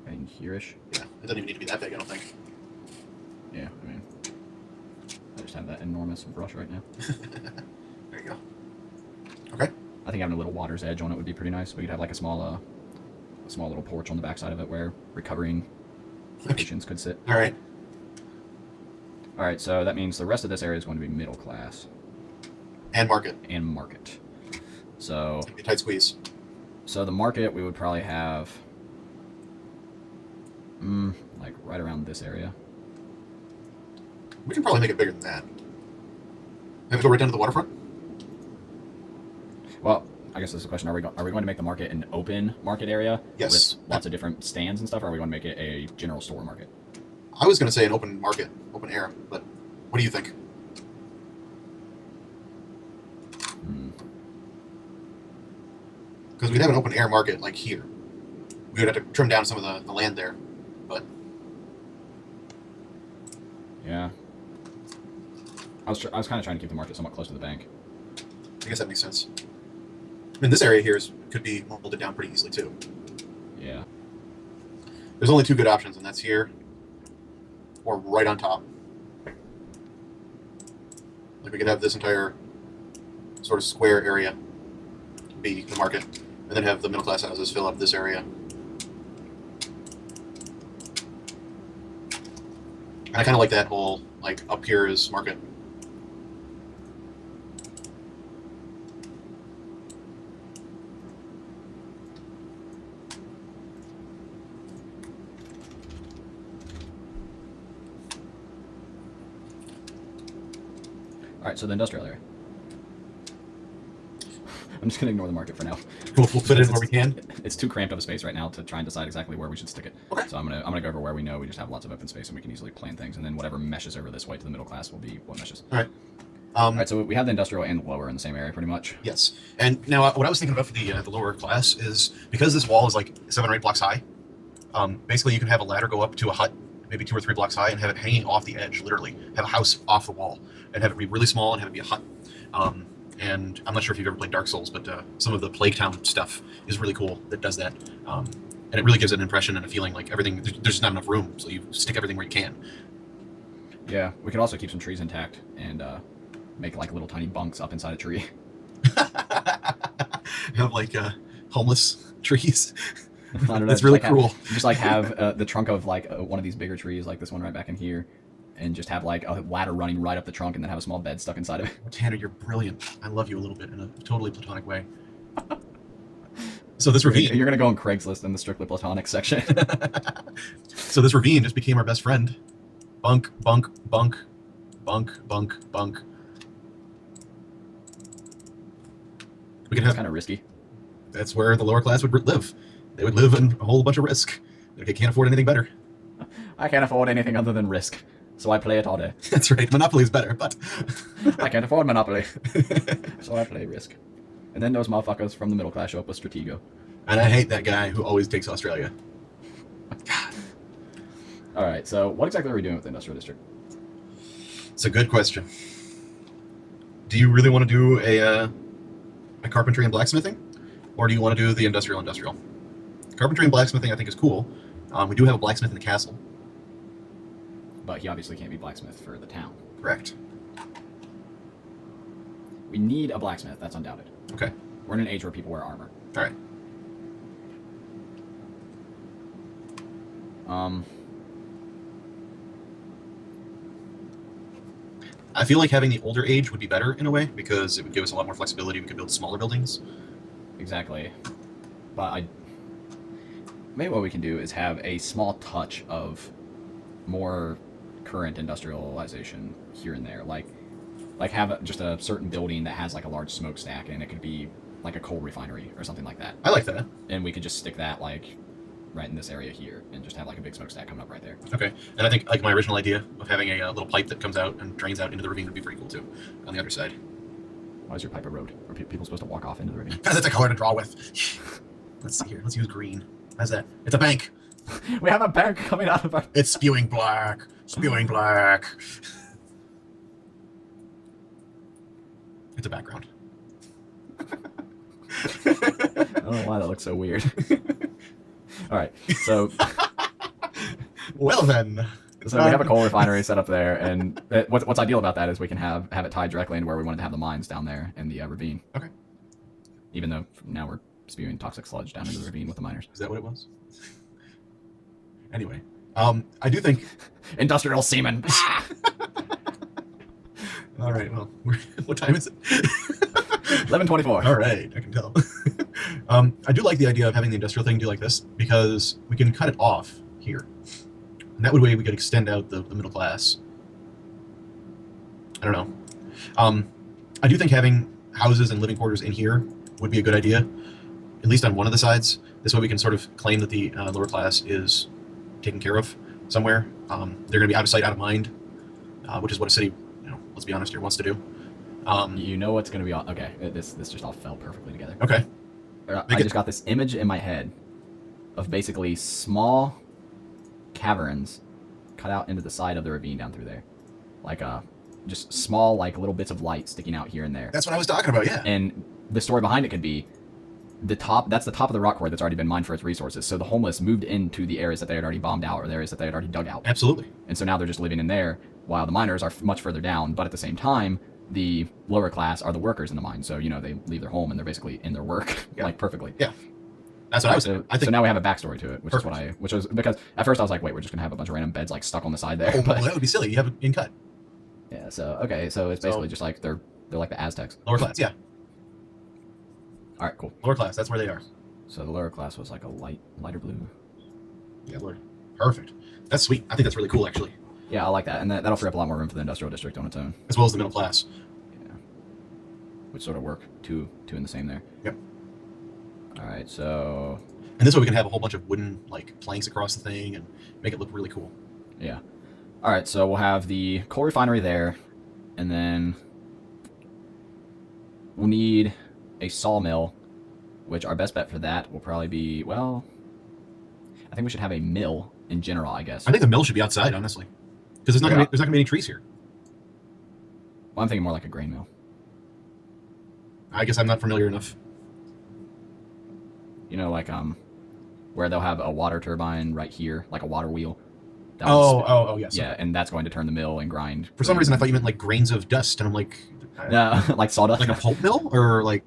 in here-ish. Yeah, it doesn't even need to be that big, I don't think. Yeah, I mean, I just have that enormous brush right now. There you go. Okay. I think having a little water's edge on it would be pretty nice. We could have like a small little porch on the backside of it where recovering patients could sit. Alright. Alright, so that means the rest of this area is going to be middle class And market. and market. So, It'll be a tight squeeze. so the market we would probably have, like right around this area. We can probably make it bigger than that. Have it go right down to the waterfront? Well, I guess that's the question: are we going to make the market an open market area Yes. with lots of different stands and stuff, or are we going to make it a general store market? I was going to say an open market, open air, but what do you think? Because we'd have an open air market like here. We would have to trim down some of the land there, but Yeah. I was kind of trying to keep the market somewhat close to the bank. I guess that makes sense. I mean, this area here could be molded down pretty easily too. Yeah. There's only two good options, and that's here or right on top. Like we could have this entire sort of square area be the market, and then have the middle class houses fill up this area. And I kind of like that whole, like, up here is market. All right, so the industrial area. I'm just gonna ignore the market for now. We'll fit it in where we can. It's too cramped of a space right now to try and decide exactly where we should stick it. Okay. So I'm gonna go over where we know we just have lots of open space and we can easily plan things, and then whatever meshes over this way to the middle class will be what meshes. All right. All right, so we have the industrial and the lower in the same area, pretty much. Yes. And now what I was thinking about for the lower class is because this wall is like 7 or 8 blocks high, basically you can have a ladder go up to a hut, maybe 2 or 3 blocks high, and have it hanging off the edge, literally. Have a house off the wall, and have it be really small and have it be a hut. And I'm not sure if you've ever played Dark Souls, but some of the Plague Town stuff is really cool that does that. And it really gives an impression and a feeling like everything, there's just not enough room, so you stick everything where you can. Yeah, we could also keep some trees intact and make like little tiny bunks up inside a tree. Have like homeless trees. I don't know. That's just really like cool. Just like have the trunk of like one of these bigger trees, like this one right back in here, and just have like a ladder running right up the trunk, and then have a small bed stuck inside of it. Tanner, you're brilliant. I love you a little bit in a totally platonic way. So this ravine. You're gonna go on Craigslist in the strictly platonic section. So this ravine just became our best friend. Bunk, bunk, bunk, bunk, bunk, bunk. We could It's have. kind of risky. That's where the lower class would live. They would live in a whole bunch of risk. They can't afford anything better. I can't afford anything other than risk, so I play it all day. That's right. Monopoly is better, but I can't afford Monopoly, so I play Risk. And then those motherfuckers from the middle class show up with Stratego. and I hate that guy who always takes Australia. God, All right, so what exactly are we doing with the industrial district? it's a good question. Do you really want to do a carpentry and blacksmithing, or do you want to do the industrial? Carpentry and blacksmithing, I think, is cool. We do have a blacksmith in the castle. But he obviously can't be blacksmith for the town. Correct. We need a blacksmith, that's undoubted. Okay. We're in an age where people wear armor. All right. Um, I feel like having the older age would be better in a way because it would give us a lot more flexibility. We could build smaller buildings. exactly. But maybe what we can do is have a small touch of more current industrialization here and there, like have just a certain building that has like a large smokestack, and it could be like a coal refinery or something like that. I like that. And we could just stick that like right in this area here, and just have like a big smokestack coming up right there. Okay, and I think like my original idea of having a little pipe that comes out and drains out into the ravine would be pretty cool too, on the other side. Why is your pipe a road? Are people supposed to walk off into the ravine? Because it's a color to draw with. Let's see here. Let's use green. How's that? It's a bank. We have a bank coming out of our. It's spewing black. Spewing black. It's a background. I don't know why that looks so weird. All right, so Well then. we have a coal refinery set up there, and what's ideal about that is we can have it tied directly into where we wanted to have the mines down there in the ravine. Okay. Even though now we're spewing toxic sludge down into the ravine with the miners. Is that what it was? Anyway, I do think. Industrial semen. All right. Well, what time is it? 11:24. All right, I can tell. I do like the idea of having the industrial thing do like this because we can cut it off here, and that way we could extend out the middle class. I don't know. I do think having houses and living quarters in here would be a good idea, at least on one of the sides. This way we can sort of claim that the lower class is taken care of somewhere. They're going to be out of sight, out of mind, which is what a city, let's be honest here, wants to do. You know what's going to be on. Okay, this just all fell perfectly together. Okay. I just got this image in my head of basically small caverns cut out into the side of the ravine down through there, like just small like little bits of light sticking out here and there. That's what I was talking about. Yeah. And the story behind it could be the top. That's the top of the rock quarry that's already been mined for its resources. So the homeless moved into the areas that they had already bombed out, or the areas that they had already dug out. Absolutely. And so now they're just living in there, while the miners are much further down. But at the same time, the lower class are the workers in the mine. So they leave their home and they're basically in their work, like perfectly. Yeah. That's what I was. So, I think. so now we have a backstory to it, which Perfect. which was because at first I was like, wait, we're just gonna have a bunch of random beds like stuck on the side there. Oh, But well, that would be silly. You have it in cut. yeah, so okay, so it's basically just like they're like the Aztecs. Lower class. Yeah. All right, cool. Lower class. That's where they are. So the lower class was like a lighter blue. Yeah, Lord. Perfect. That's sweet. I think that's really cool, actually. Yeah, I like that, and that'll free up a lot more room for the industrial district on its own. As well as the middle class. Yeah, which sort of work two in the same there. Yep. All right, so And this way we can have a whole bunch of wooden like planks across the thing and make it look really cool. yeah. All right, so we'll have the coal refinery there, and then we'll need a sawmill, which our best bet for that will probably be, well, I think we should have a mill in general, I guess. I think the mill should be outside, honestly, because there's not Yeah. gonna be any trees here. Well, I'm thinking more like a grain mill. I guess I'm not familiar enough. Like where they'll have a water turbine right here, like a water wheel. That would spin- Oh, yes. Yeah, and that's going to turn the mill and grind. For some reason, I thought you meant like grains of dust, and I'm like, No, like sawdust. like a pulp mill, or like.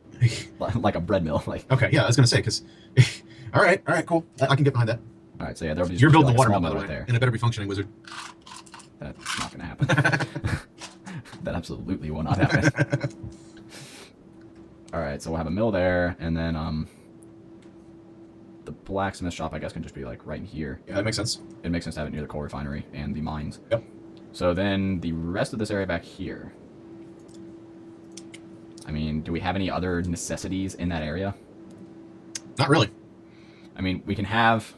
like a bread mill. Like. Okay, yeah, I was gonna say because. all right, cool. I can get behind that. All right, so yeah, there'll be. You're building like the water small mill, by the right way, there. and it better be functioning, wizard. That's not going to happen. That absolutely will not happen. All right, so we'll have a mill there, and then the blacksmith shop, I guess, can just be like right in here. Yeah, that makes sense. It makes sense to have it near the coal refinery and the mines. Yep. So then the rest of this area back here. I mean, do we have any other necessities in that area? Not really. I mean, we can have.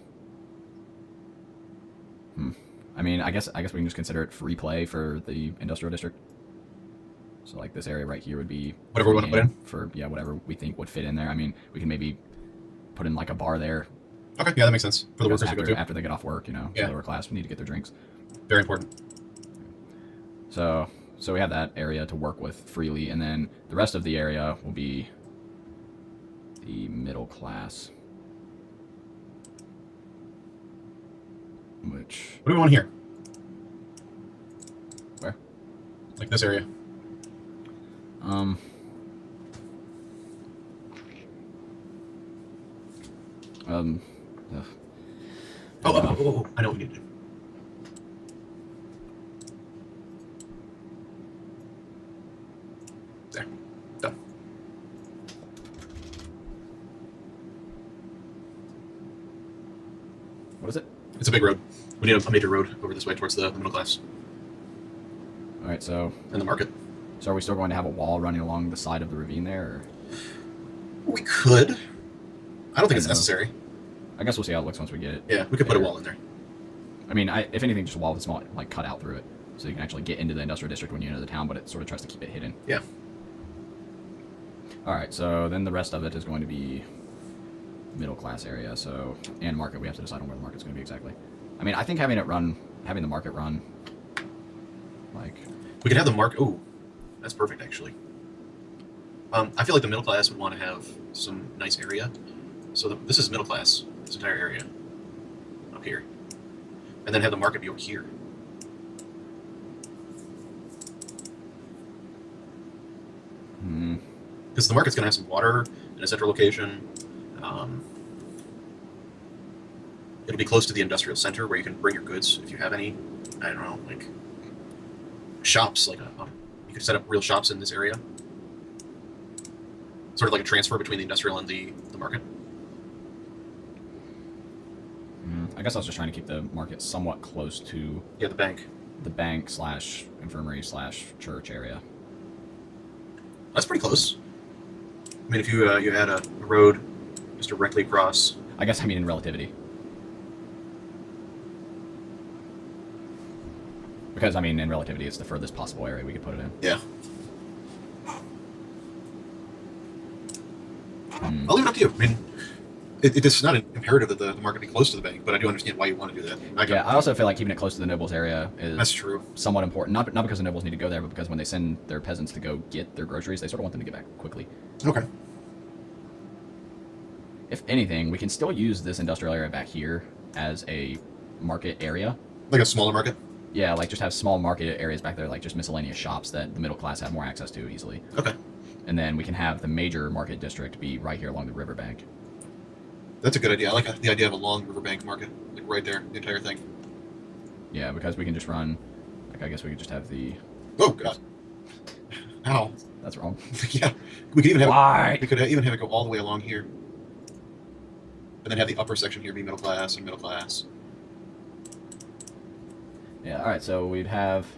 I mean, I guess we can just consider it free play for the industrial district. So like this area right here would be Whatever we wanna put in? for whatever we think would fit in there. I mean, we can maybe put in like a bar there Okay, yeah, that makes sense for the because workers to go to. after they get off work. Yeah. The lower class need to get their drinks. Very important. So we have that area to work with freely, and then the rest of the area will be the middle class. Which What do we want here? Where? Like this area. um ugh. Oh, I know what we need to do. There. Done. What is it? It's a big road. We need a major road over this way towards the middle class All right, so and the market. are we still going to have a wall running along the side of the ravine there? Or? We could. I don't think it's know. necessary. I guess we'll see how it looks once we get it. Yeah, we could put a wall in there. I mean, if anything, just a wall with a small, like, cut out through it. So you can actually get into the industrial district when you enter the town, but it sort of tries to keep it hidden. Yeah. Alright, so then the rest of it is going to be middle class area, so, and market. We have to decide on where the market's going to be exactly. I mean, I think having the market run, like... We could have the market... Ooh, that's perfect, actually. I feel like the middle class would want to have some nice area. So this is middle class, this entire area. Up here. And then have the market be over here. Because the market's going to have some water in a central location. It'll be close to the industrial center where you can bring your goods if you have any. I don't know, like shops. Like you could set up real shops in this area. Sort of like a transfer between the industrial and the market. I guess I was just trying to keep the market somewhat close to... Yeah, the bank. The bank / infirmary / church area. That's pretty close. I mean, if you had a road just directly across. I guess I mean in relativity. Because, I mean, in relativity, it's the furthest possible area we could put it in. Yeah. I'll leave it up to you. I mean, it's not imperative that the market be close to the bank, but I do understand why you want to do that. I also feel like keeping it close to the nobles area is that's true. Somewhat important. Not because the nobles need to go there, but because when they send their peasants to go get their groceries, they sort of want them to get back quickly. Okay. If anything, we can still use this industrial area back here as a market area. Like a smaller market? Yeah, like just have small market areas back there, like just miscellaneous shops that the middle class have more access to easily. Okay. And then we can have the major market district be right here along the riverbank. That's a good idea. I like the idea of a long riverbank market, like right there, the entire thing. Yeah, because we can just run, like I guess we could just have the... Oh, God. Ow. That's wrong. Yeah. We could even have Why? We could even have it go all the way along here. And then have the upper section here be middle class and middle class. Yeah, alright, so we'd have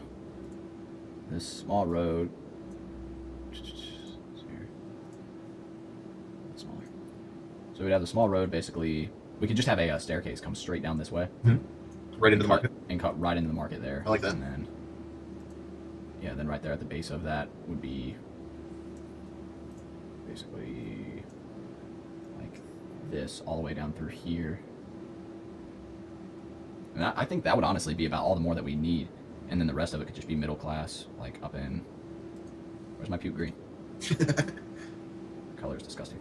this small road. Smaller. So we'd have the small road, basically. We could just have a staircase come straight down this way. Right into the market. And cut right into the market there. I like that. And then, yeah, then right there at the base of that would be basically like this all the way down through here. And I think that would honestly be about all the more that we need. And then the rest of it could just be middle class, like up in... Where's my puke green? Color is disgusting.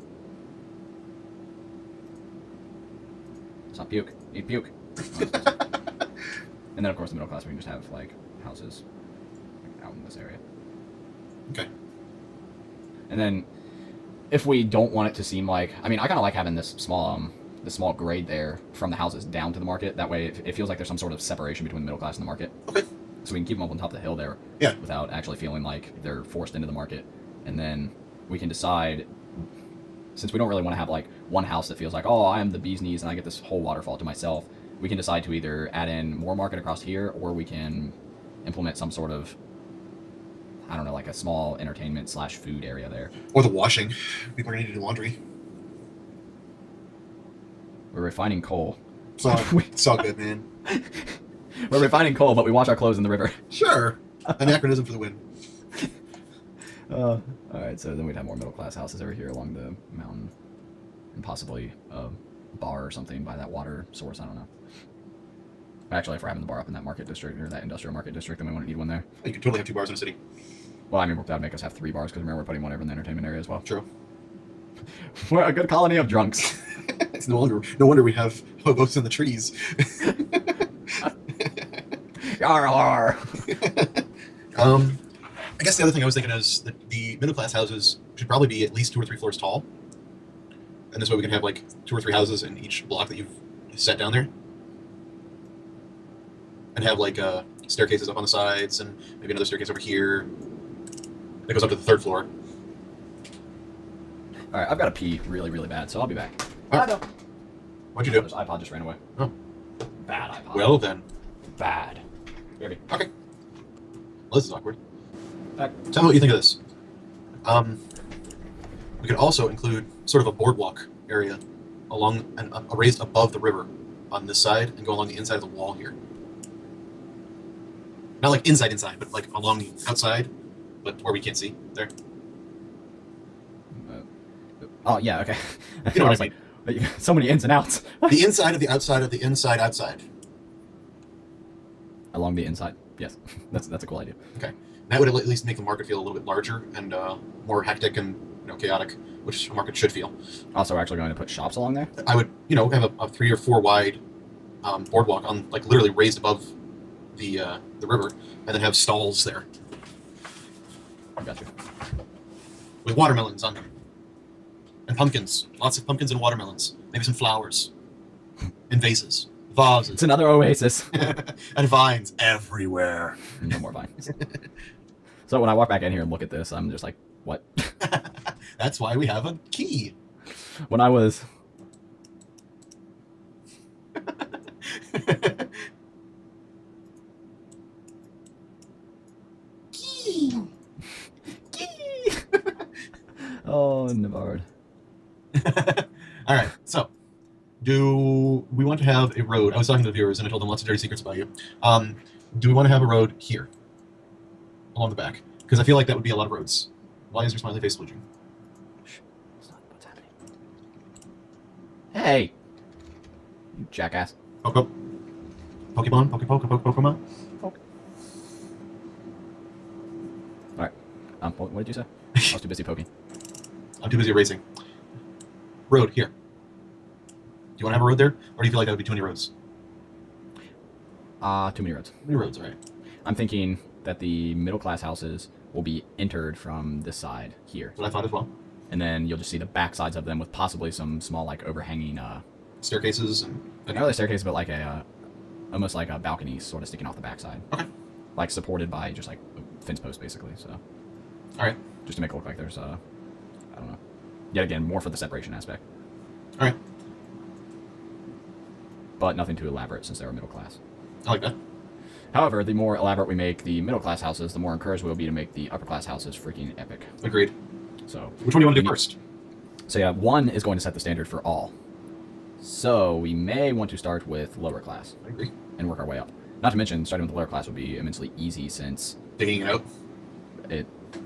It's not puke. Eat puke. And then, of course, the middle class, we can just have, like, houses like, out in this area. Okay. And then, if we don't want it to seem like... I mean, I kind of like having this small grade there from the houses down to the market. That way, it feels like there's some sort of separation between the middle class and the market. Okay. So we can keep them up on top of the hill there. Yeah. Without actually feeling like they're forced into the market. And then we can decide... Since we don't really want to have, like, one house that feels like, oh, I am the bee's knees and I get this whole waterfall to myself, we can decide to either add in more market across here, or we can implement some sort of, I don't know, like a small entertainment / food area there. Or the washing. People are going to need to do laundry. We're refining coal. It's all good, man. We're refining coal, but we wash our clothes in the river. Sure. Anachronism for the win. Alright, so then we'd have more middle-class houses over here along the mountain. And possibly a bar or something by that water source, I don't know. Actually, if we're having the bar up in that market district, or that industrial market district, then we wouldn't need one there. You could totally have 2 bars in a city. Well, I mean, that would make us have 3 bars, because remember, we're putting one over in the entertainment area as well. True. We're a good colony of drunks. It's no wonder we have hobos in the trees. Yar har. I guess the other thing I was thinking is that the middle class houses should probably be at least 2 or 3 floors tall. And this way we can have like 2 or 3 houses in each block that you've set down there. and have like staircases up on the sides, and maybe another staircase over here that goes up to the 3rd floor. All right, I've got to pee really, really bad, so I'll be back. Oh. No. What'd you do? This iPod just ran away. Oh. Bad iPod. Well then. Bad. Maybe. Okay. Well, this is awkward. Back. Tell me what you think of this. We could also include sort of a boardwalk area along and raised above the river on this side and go along the inside of the wall here. Not like inside, but like along the outside, but where we can't see. There. Oh, yeah, okay. You know I what was I mean. like, so many ins and outs. The inside of the outside of the inside outside. Along the inside. Yes, that's a cool idea. Okay. That would at least make the market feel a little bit larger and more hectic and chaotic, which a market should feel. Also, we're actually going to put shops along there. I would, have a 3 or 4 wide boardwalk on, like, literally raised above the river, and then have stalls there Gotcha. with watermelons on them, and pumpkins, lots of pumpkins and watermelons, maybe some flowers, in vases, vases, It's another oasis. and vines everywhere. No more vines. So when I walk back in here and look at this, I'm just like, what? That's why we have a key. When I was... Key. Key! Oh, Navard. All right, so do we want to have a road? I was talking to the viewers and I told them lots of dirty secrets about you. Do we want to have a road here along the back? Because I feel like that would be a lot of roads. Why is your smiley face twitching? That's not what's happening. Hey! You jackass. Poke. Pokemon? Pokemon? Poke. Alright. What did you say? I was too busy poking. I'm too busy racing. Road here. Do you want to have a road there? Or do you feel like that would be too many roads? Too many roads. Too many roads, all right. I'm thinking that the middle class houses will be entered from this side here. That's what I thought as well. And then you'll just see the back sides of them with possibly some small, like, overhanging, Staircases and... not really staircase, but like a, almost like a balcony sort of sticking off the backside. Okay. Like supported by just like a fence post, basically, so. All right. Just to make it look like there's, I don't know. Yet again, more for the separation aspect. All right. But nothing too elaborate since they're middle class. I like that. However, the more elaborate we make the middle class houses, the more encouraged we'll be to make the upper class houses freaking epic. Agreed. So. Which one do you want to do first? So yeah, 1 is going to set the standard for all. So we may want to start with lower class I agree. and work our way up. Not to mention, starting with the lower class would be immensely easy since Digging it out.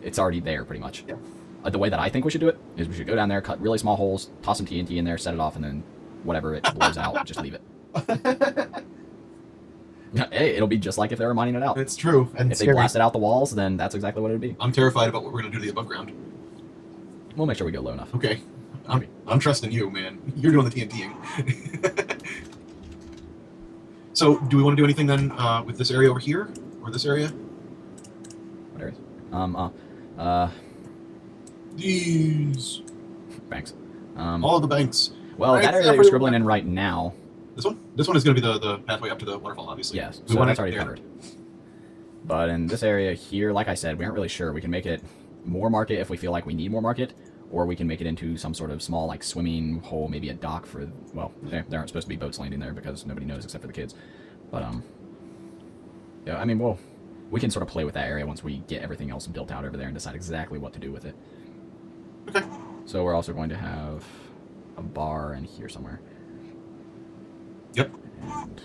it's already there pretty much. Yeah. The way that I think we should do it is we should go down there, cut really small holes, toss some TNT in there, set it off, and then whatever it blows out, just leave it. Hey, it'll be just like if they were mining it out. It's true. And If they scary. blasted out the walls, then that's exactly what it would be. I'm terrified about what we're going to do to the above ground. We'll make sure we go low enough. Okay. I'm trusting you, man. You're doing the TNTing. So, do we want to do anything then with this area over here? Or this area? What areas? These. Banks. All the banks. Well, that Banks area that you're everywhere. scribbling in right now, This one? This one is going to be the pathway up to the waterfall, obviously. yes, We so want that's it already there. covered. But in this area here, like I said, we aren't really sure. We can make it more market if we feel like we need more market, or we can make it into some sort of small, like, swimming hole, maybe a dock for, well, there aren't supposed to be boats landing there because nobody knows except for the kids. But, yeah, I mean, we can sort of play with that area once we get everything else built out over there and decide exactly what to do with it. Okay. So we're also going to have a bar in here somewhere. Yep. And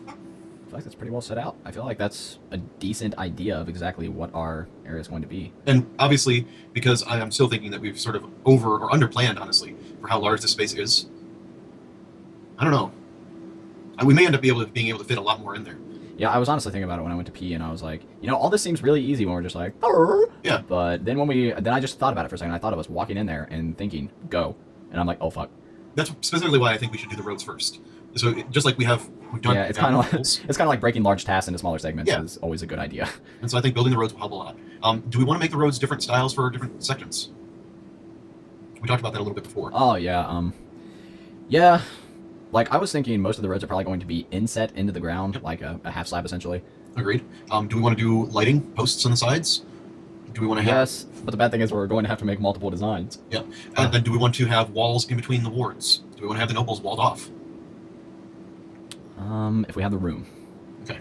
I feel like that's pretty well set out. I feel like that's a decent idea of exactly what our area is going to be. And obviously, because I am still thinking that we've sort of over or under planned, honestly, for how large this space is. I don't know. And we may end up being able to fit a lot more in there. Yeah, I was honestly thinking about it when I went to pee, and I was like, you know, all this seems really easy when we're just like, "Arr." Yeah. But then then I just thought about it for a second. I thought I was walking in there and thinking, go. And I'm like, oh, fuck. That's specifically why I think we should do the roads first. So just like we've done. Yeah, it's kind of like breaking large tasks into smaller segments Yeah. is always a good idea. And so I think building the roads will help a lot. Do we want to make the roads different styles for different sections? We talked about that a little bit before. Oh, yeah, yeah. Like, I was thinking most of the roads are probably going to be inset into the ground, like a half slab, essentially. Agreed. Do we want to do lighting posts on the sides? Do we want to have? Yes, but the bad thing is we're going to have to make multiple designs. Yeah. And then do we want to have walls in between the wards? Do we want to have the nobles walled off? If we have the room. Okay.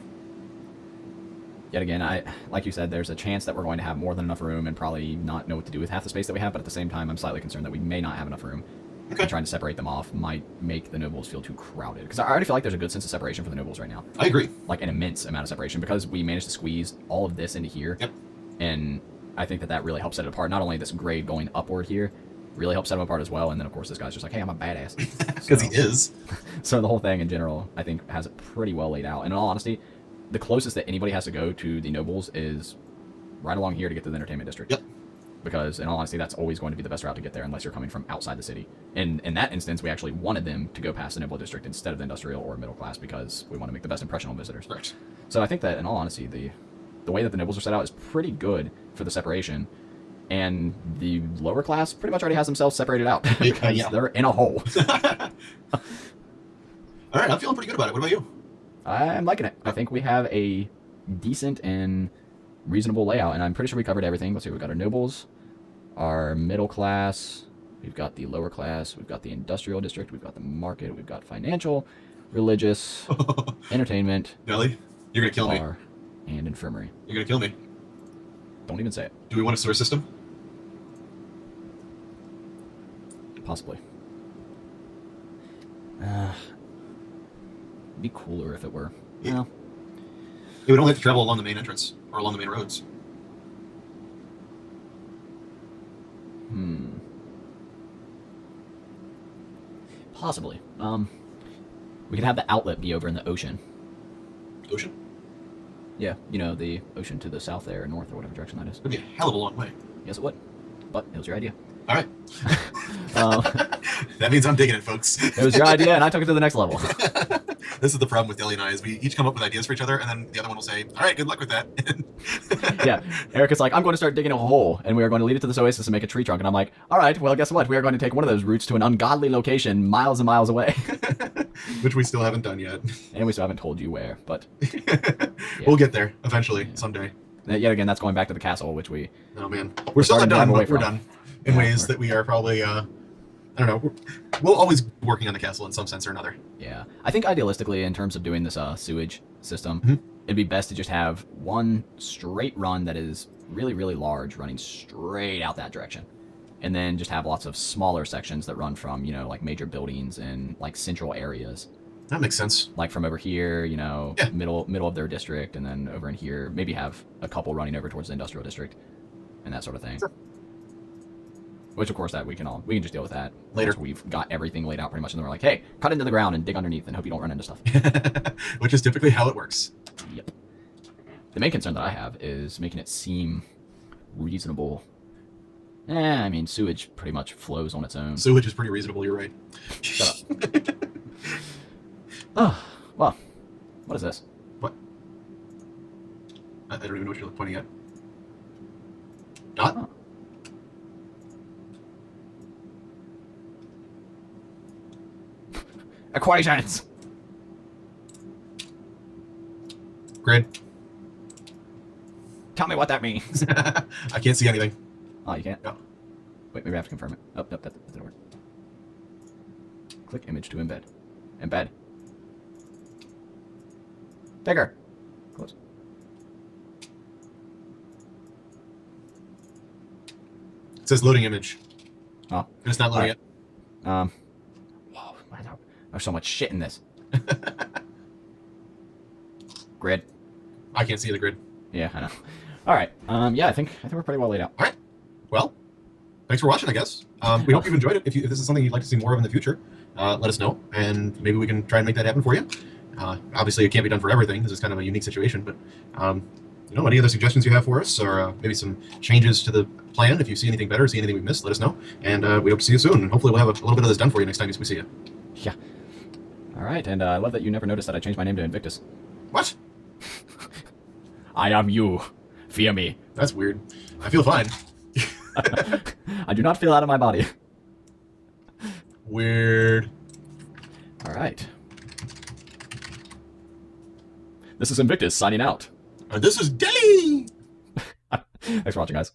Yet again, like you said, there's a chance that we're going to have more than enough room and probably not know what to do with half the space that we have, but at the same time, I'm slightly concerned that we may not have enough room. Okay. And trying to separate them off might make the nobles feel too crowded. Because I already feel like there's a good sense of separation for the nobles right now. I agree. Like an immense amount of separation because we managed to squeeze all of this into here. Yep. And I think that really helps set it apart. Not only this grade going upward here really helps set them apart as well. And then, of course, this guy's just like, hey, I'm a badass. Because he is. So the whole thing in general, I think, has it pretty well laid out. And in all honesty, the closest that anybody has to go to the nobles is right along here to get to the entertainment district. Yep. Because in all honesty, that's always going to be the best route to get there unless you're coming from outside the city. And in that instance, we actually wanted them to go past the noble district instead of the industrial or middle class because we want to make the best impression on visitors. Right. So I think that in all honesty, the way that the nobles are set out is pretty good for the separation. And the lower class pretty much already has themselves separated out because yeah. they're in a hole. All right, I'm feeling pretty good about it. What about you? I'm liking it. I think we have a decent and reasonable layout, and I'm pretty sure we covered everything. Let's see, we've got our nobles, our middle class, we've got the lower class, we've got the industrial district, we've got the market, we've got financial, religious, entertainment, Nelly, you're going to kill me. bar, and infirmary. You're going to kill me. Don't even say it. Do we want a sewer system? Possibly. It'd be cooler if it were. Yeah. Well, It would only have to travel along the main entrance or along the main roads. Possibly. We could have the outlet be over in the ocean. Ocean? Yeah, you know, the ocean to the south there, or north, or whatever direction that is. That'd be a hell of a long way. Yes, it would. But it was your idea. All right. Um, That means I'm digging it, folks. it was your idea, and I took it to the next level. This is the problem with Ellie and I, is we each come up with ideas for each other, and then the other one will say, all right, good luck with that. Yeah, Erica's like, I'm going to start digging a hole, and we are going to lead it to this oasis and make a tree trunk. And I'm like, all right, well, guess what? We are going to take one of those routes to an ungodly location miles and miles away. Which we still haven't done yet. And we still haven't told you where, but We'll get there eventually, someday. yet again, that's going back to the castle, which we... Oh, man. We're still not starting to done, drive away but we're from. done. In ways that we are probably, I don't know, we'll always be working on the castle in some sense or another. Yeah. I think idealistically, in terms of doing this sewage system, Mhm. it'd be best to just have one straight run that is really, really large, running straight out that direction. And then just have lots of smaller sections that run from, you know, like major buildings and like central areas. That makes sense. Like from over here, you know, Yeah. middle of their district, and then over in here, maybe have a couple running over towards the industrial district and that sort of thing. Sure. Which, of course, that we can just deal with that Later. once we've got everything laid out pretty much, and then we're like, hey, cut into the ground and dig underneath and hope you don't run into stuff. Which is typically how it works. Yep. The main concern that I have is making it seem reasonable. I mean, sewage pretty much flows on its own. Sewage is pretty reasonable, you're right. Shut up. Oh, well, what is this? What? I don't even know what you're pointing at. Dot? Oh. Equations! Grid. Tell me what that means. I can't see anything. Oh, you can't? No. Wait, maybe I have to confirm it. Oh, nope, that didn't work. Click image to embed. Embed. Bigger. Close. It says loading image. Oh. And it's not loading Alright. Whoa, there's so much shit in this. Grid. it. I can't see the grid. Yeah, I know. All right. Yeah, I think we're pretty well laid out. All right. Well, thanks for watching, I guess. We hope you've enjoyed it. If this is something you'd like to see more of in the future, let us know, and maybe we can try and make that happen for you. Obviously, it can't be done for everything. This is kind of a unique situation, but you know, any other suggestions you have for us, or maybe some changes to the plan, if you see anything better, see anything we've missed, let us know. And we hope to see you soon. And hopefully we'll have a little bit of this done for you next time we see you. Yeah. All right, and I love that you never noticed that I changed my name to Invictus. What? I am you. Fear me. That's weird. I feel fine. I do not feel out of my body. Weird. All right. right. This is Invictus signing out. This is Deli! Thanks for watching, guys.